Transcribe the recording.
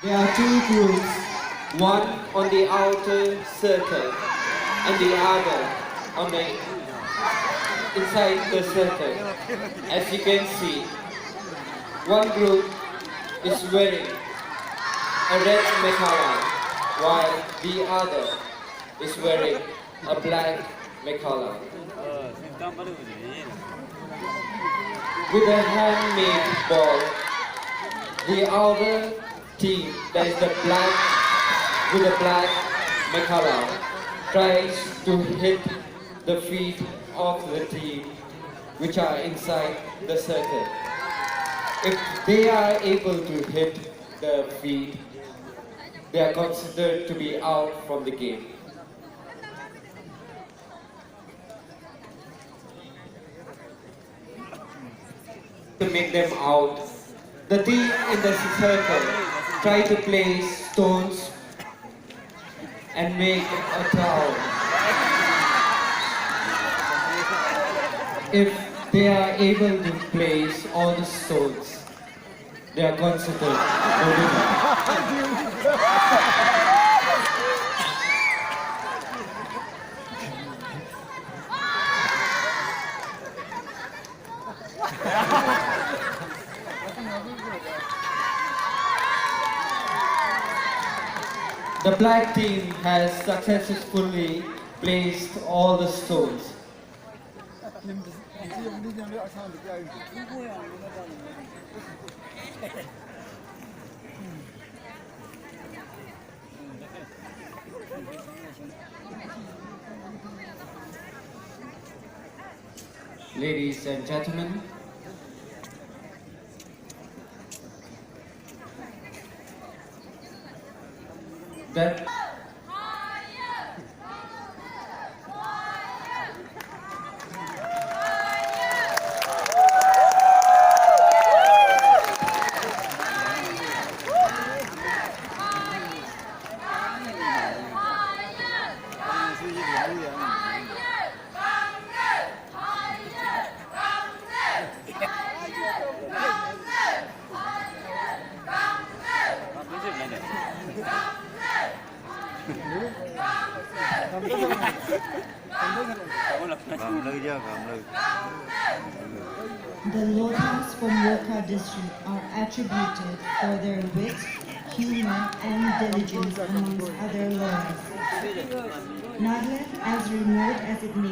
There are two groups, one on the outer circle and the other on the inside the circle. As you can see, one group is wearing a red mekhala, while the other is wearing a black mekhala. With a handmade ball, the outer team, that is the black with the black mekhala, tries to hit the feet of the team which are inside the circle. If they are able to hit the feet, they are considered to be out from the game. To make them out, the team in the circle try to place stones and make a tower. If they are able to place all the stones, they are considered the winner. The black team has successfully placed all the stones. Ladies and gentlemen, that The Lodhas from Wokha district are attributed for their wit, humor and diligence amongst other laws. Nagaland, as remote as it may